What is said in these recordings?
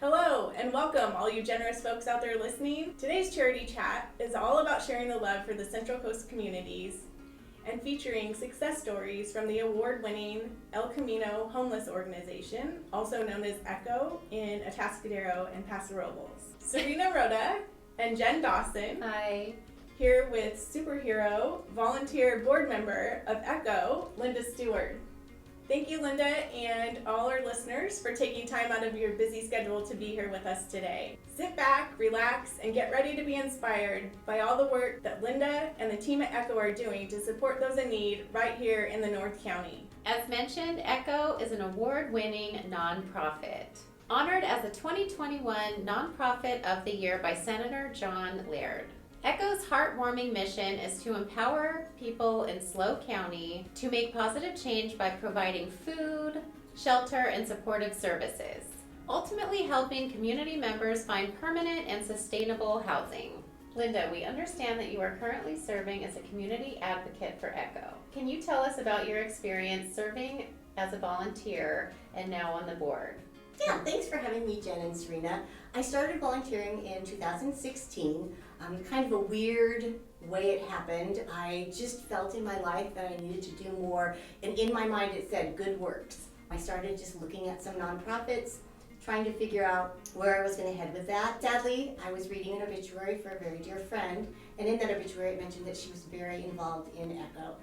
Hello and welcome all you generous folks out there listening. Today's charity chat is all about sharing the love for the Central Coast communities and featuring success stories from the award-winning El Camino Homeless Organization, also known as ECHO in Atascadero and Paso Robles. Serena Roda and Jen Dawson. Hi. Here with superhero, volunteer board member of ECHO, Linda Steward. Thank you, Linda, and all our listeners for taking time out of your busy schedule to be here with us today. Sit back, relax, and get ready to be inspired by all the work that Linda and the team at ECHO are doing to support those in need right here in the North County. As mentioned, ECHO is an award-winning nonprofit, honored as the 2021 Nonprofit of the Year by Senator John Laird. ECHO's heartwarming mission is to empower people in SLO County to make positive change by providing food, shelter, and supportive services, ultimately helping community members find permanent and sustainable housing. Linda, we understand that you are currently serving as a community advocate for ECHO. Can you tell us about your experience serving as a volunteer and now on the board? Yeah, thanks for having me, Jen and Serena. I started volunteering in 2016. Kind of a weird way it happened. I just felt in my life that I needed to do more, and in my mind it said good works. I started just looking at some nonprofits, trying to figure out where I was going to head with that. Sadly, I was reading an obituary for a very dear friend, and in that obituary it mentioned that she was very involved in ECHO.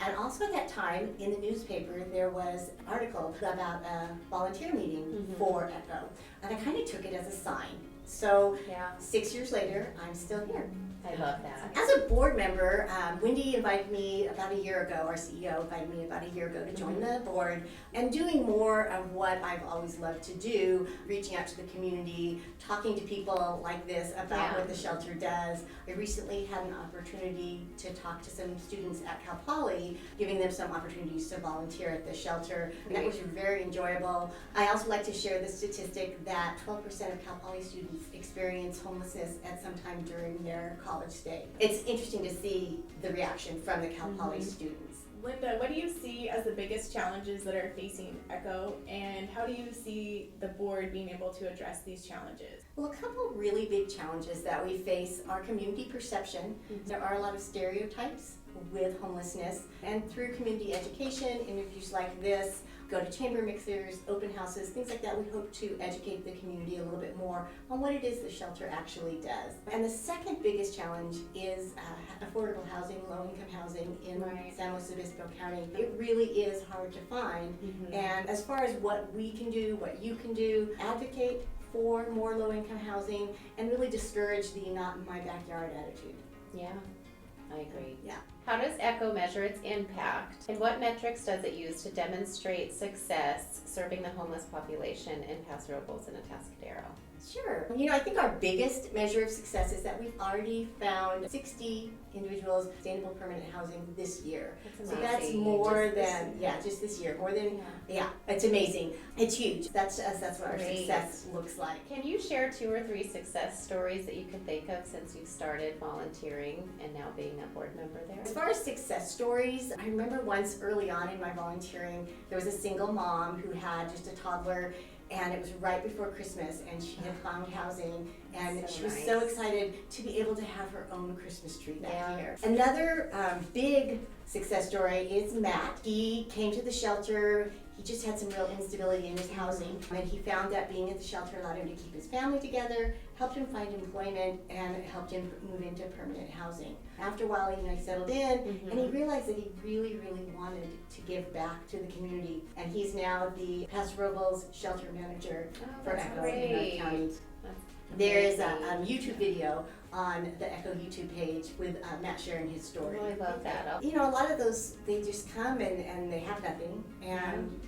And also at that time, in the newspaper, there was an article about a volunteer meeting for ECHO, and I kind of took it as a sign. So 6 years later, I'm still here. I love that. As a board member, Wendy invited me about a year ago, our CEO invited me about a year ago to join the board and doing more of what I've always loved to do, reaching out to the community, talking to people like this about what the shelter does. I recently had an opportunity to talk to some students at Cal Poly, giving them some opportunities to volunteer at the shelter. And that was very enjoyable. I also like to share the statistic that 12% of Cal Poly students experience homelessness at some time during their college stay. It's interesting to see the reaction from the Cal Poly students. Linda, what do you see as the biggest challenges that are facing ECHO, and how do you see the board being able to address these challenges? Well, a couple really big challenges that we face are community perception. There are a lot of stereotypes with homelessness, and through community education, interviews like this, go to chamber mixers, open houses, things like that, we hope to educate the community a little bit more on what it is the shelter actually does. And the second biggest challenge is affordable housing, low-income housing in San Luis Obispo County. It really is hard to find. And as far as what we can do, what you can do, advocate for more low-income housing and really discourage the not in my backyard attitude. Yeah, I agree. Yeah. How does ECHO measure its impact, and what metrics does it use to demonstrate success serving the homeless population in Paso Robles and Atascadero? Sure. I think our biggest measure of success is that we've already found 60 individuals sustainable permanent housing this year. That's so amazing. that's more than, just this year. More than, it's amazing. It's huge. That's what our success looks like. Can you share 2 or 3 success stories that you can think of since you've started volunteering and now being a board member there? As far as success stories, I remember once early on in my volunteering, there was a single mom who had just a toddler, and it was right before Christmas, and she had found housing, and she was so excited to be able to have her own Christmas tree that year. Another big success story is Matt. He came to the shelter. He just had some real instability in his housing, and he found that being at the shelter allowed him to keep his family together, helped him find employment, and helped him move into permanent housing. After a while, he settled in, and he realized that he really, really wanted to give back to the community, and he's now the Paso Robles shelter manager for ECHO in North County. There is a YouTube video on the ECHO YouTube page with Matt sharing his story. Oh, I love that. A lot of those, they just come and they have nothing, and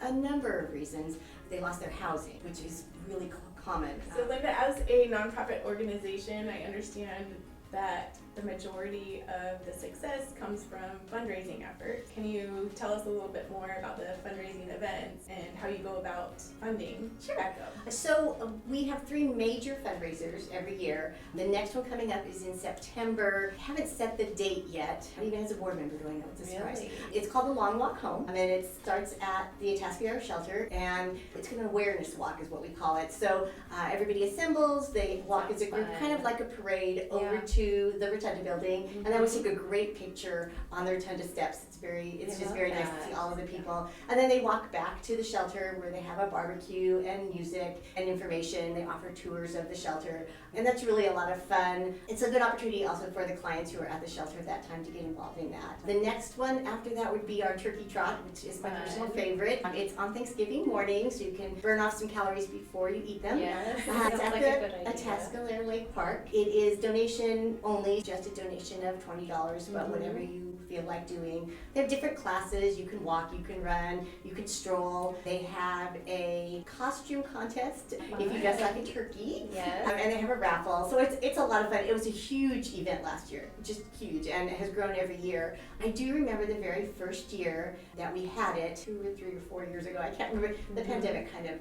a number of reasons. They lost their housing, which is really common. So Linda, as a nonprofit organization, I understand that the majority of the success comes from fundraising efforts. Can you tell us a little bit more about the fundraising events and how you go about funding ECHO? So we have 3 major fundraisers every year. The next one coming up is in September. Haven't set the date yet. Even as a board member doing it, it's a surprise. Really? It's called the Long Walk Home, and it starts at the Atascadero Shelter, and it's an awareness walk is what we call it. So everybody assembles, they walk as a group, kind of like a parade over to the Rotunda building, and then we take a great picture on the Rotunda steps. It's just very nice to see all of the people. And then they walk back to the shelter where they have a barbecue and music and information. They offer tours of the shelter, and that's really a lot of fun. It's a good opportunity also for the clients who are at the shelter at that time to get involved in that. The next one after that would be our turkey trot, which is my personal favorite. It's on Thanksgiving morning, so you can burn off some calories before you eat them. Yes, It's sounds at like the a good idea. Atascadero Lake Park. It is donation only, just a donation of $20, but whatever you feel like doing. They have different classes. You can walk, you can run, you can stroll. They have a costume contest if you dress like a turkey. Yes. And they have a raffle. So it's a lot of fun. It was a huge event last year, just huge, and it has grown every year. I do remember the very first year that we had it, 2 or 3 or 4 years ago. I can't remember. The pandemic kind of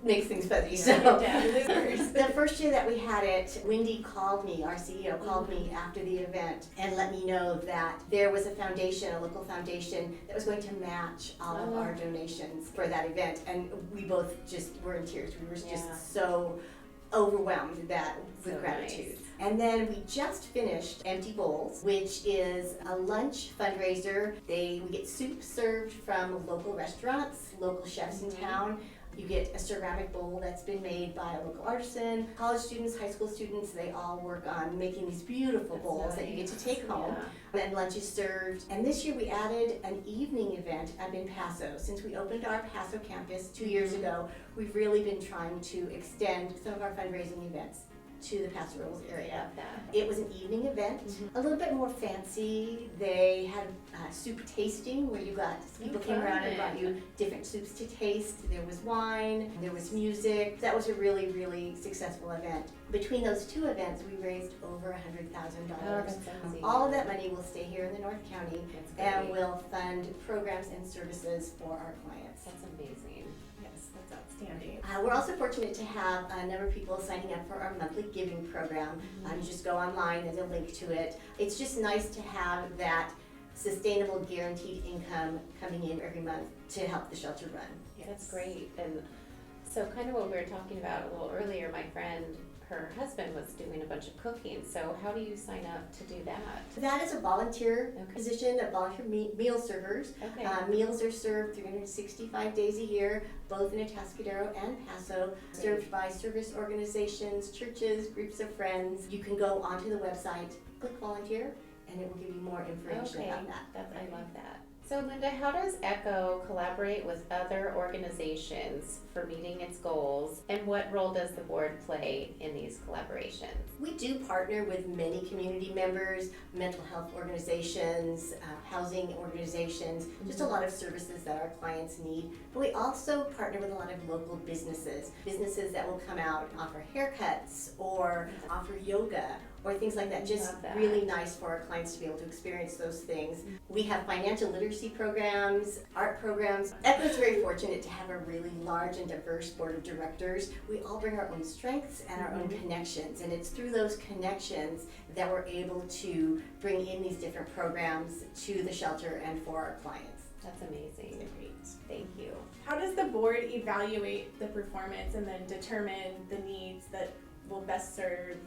makes things fuzzy. So the first year that we had it, Wendy called me, our CEO called me after the event and let me know that there was a foundation, a local foundation, that was going to match all of our donations for that event. And we both just were in tears. We were just so overwhelmed with gratitude. Nice. And then we just finished Empty Bowls, which is a lunch fundraiser. We get soup served from local restaurants, local chefs in town. You get a ceramic bowl that's been made by a local artisan. College students, high school students, they all work on making these beautiful bowls that you get to take home. And lunch is served. And this year we added an evening event up in Paso. Since we opened our Paso campus 2 years ago, we've really been trying to extend some of our fundraising events to the Paso Robles area. It was an evening event, a little bit more fancy. They had soup tasting where people came around and brought you different soups to taste. There was wine, there was music. That was a really, really successful event. Between those 2 events, we raised over $100,000. All of that money will stay here in the North County and will fund programs and services for our clients. That's amazing. That's outstanding. We're also fortunate to have a number of people signing up for our monthly giving program. You just go online, there's a link to it. It's just nice to have that sustainable guaranteed income coming in every month to help the shelter run. That's great. And so kind of what we were talking about a little earlier, my friend, her husband was doing a bunch of cooking. So how do you sign up to do that? That is a volunteer position, a volunteer meal servers. Meals are served 365 days a year, both in Atascadero and Paso, served by service organizations, churches, groups of friends. You can go onto the website, click volunteer, and it will give you more information about that. I love that. So Linda, how does ECHO collaborate with other organizations for meeting its goals, and what role does the board play in these collaborations? We do partner with many community members, mental health organizations, housing organizations, just a lot of services that our clients need. But we also partner with a lot of local businesses that will come out and offer haircuts or offer yoga or things like that. Just really nice for our clients to be able to experience those things. We have financial literacy programs, art programs. ECHO is very fortunate to have a really large and diverse board of directors. We all bring our own strengths and our own connections, and it's through those connections that we're able to bring in these different programs to the shelter and for our clients. That's amazing. Great. Thank you. How does the board evaluate the performance and then determine the needs that will best serve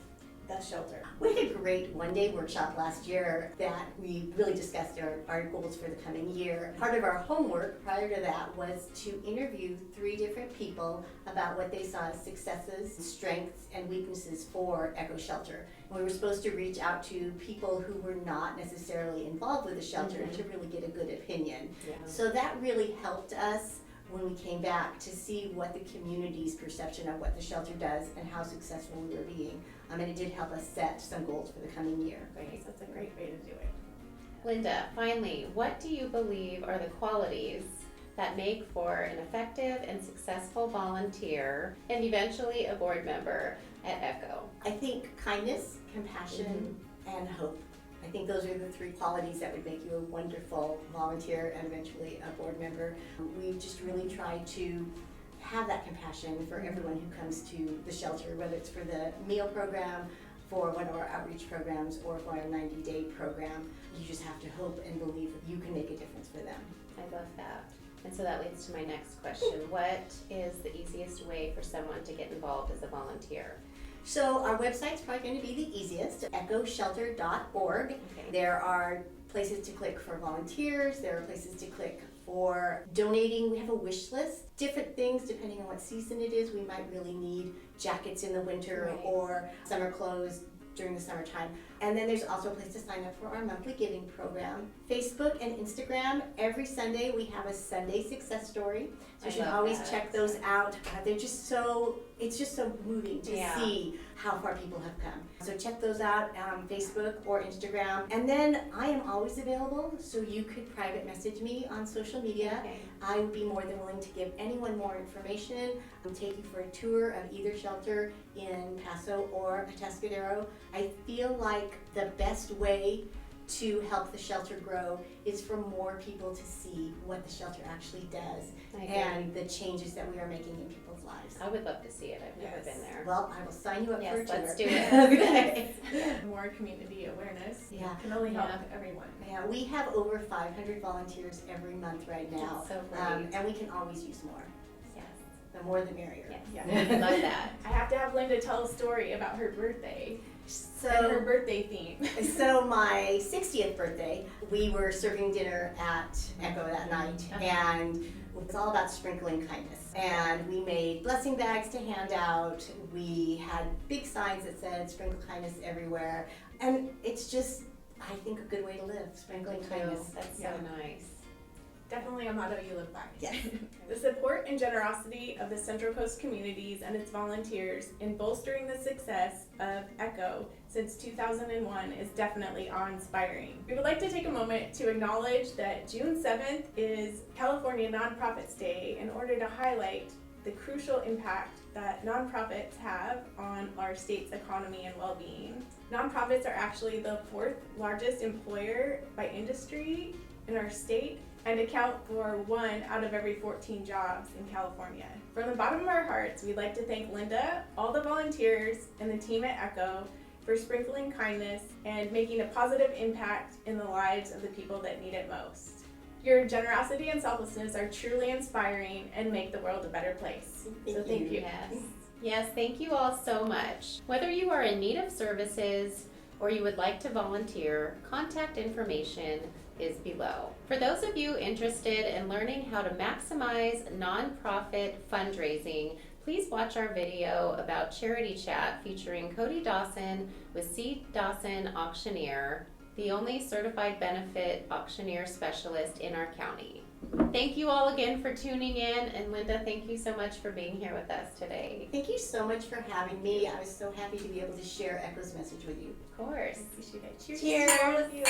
the shelter? We had a great one-day workshop last year that we really discussed our goals for the coming year. Part of our homework prior to that was to interview 3 different people about what they saw as successes, strengths, and weaknesses for ECHO Shelter. And we were supposed to reach out to people who were not necessarily involved with the shelter to really get a good opinion. So that really helped us when we came back to see what the community's perception of what the shelter does and how successful we were being. And it did help us set some goals for the coming year. Great, that's a great way to do it. Linda, finally, what do you believe are the qualities that make for an effective and successful volunteer and eventually a board member at ECHO? I think kindness, compassion, and hope. I think those are the three qualities that would make you a wonderful volunteer and eventually a board member. We just really try to have that compassion for everyone who comes to the shelter, whether it's for the meal program, for one of our outreach programs, or for our 90-day program. You just have to hope and believe that you can make a difference for them. I love that. And so that leads to my next question. What is the easiest way for someone to get involved as a volunteer? So our website's probably going to be the easiest, echoshelter.org. Okay. There are places to click for volunteers. There are places to click for donating. We have a wish list, different things depending on what season it is. We might really need jackets in the winter Right. or summer clothes during the summertime. And then there's also a place to sign up for our monthly giving program. Facebook and Instagram, every Sunday we have a Sunday success story. So I you should love always that. check those out. They're just so, it's just so moving to Yeah. see how far people have come. So check those out on Facebook or Instagram. And then I am always available, so you could private message me on social media. Okay. I would be more than willing to give anyone more information. Take you for a tour of either shelter in Paso or Atascadero. I feel like the best way to help the shelter grow is for more people to see what the shelter actually does I agree. and the changes that we are making in people's lives. I would love to see it. I've never Yes. been there. Well, I will sign you up for a Yes, tour. let's do it. Okay. More community awareness Yeah. can only help Yeah. everyone. Yeah, we have over 500 volunteers every month right now. That's so great. And we can always use more. Yes. The more the merrier. Yes. Yeah. Love that. I have to have Linda tell a story about her birthday and her So, birthday theme. so my 60th birthday, we were serving dinner at Echo that night, and it was all about sprinkling kindness. And we made blessing bags to hand out. We had big signs that said "Sprinkle kindness everywhere," and it's just, I think, a good way to live, sprinkling kindness. That's Yeah. so nice. Definitely a motto you live by. Yes. The support and generosity of the Central Coast communities and its volunteers in bolstering the success of ECHO since 2001 is definitely awe-inspiring. We would like to take a moment to acknowledge that June 7th is California Nonprofits Day in order to highlight the crucial impact that nonprofits have on our state's economy and well-being. Nonprofits are actually the 4th largest employer by industry in our state and account for 1 out of every 14 jobs in California. From the bottom of our hearts, we'd like to thank Linda, all the volunteers, and the team at ECHO for sprinkling kindness and making a positive impact in the lives of the people that need it most. Your generosity and selflessness are truly inspiring and make the world a better place. So thank you. Yes. Yes, thank you all so much. Whether you are in need of services or you would like to volunteer, contact information is below. For those of you interested in learning how to maximize nonprofit fundraising, please watch our video about Charity Chat featuring Cody Dawson with C. Dawson Auctioneer, the only certified benefit auctioneer specialist in our county. Thank you all again for tuning in, and Linda, thank you so much for being here with us today. Thank you so much for having me. I was so happy to be able to share ECHO's message with you. Of course. Appreciate it. Cheers. Cheers. to all of you.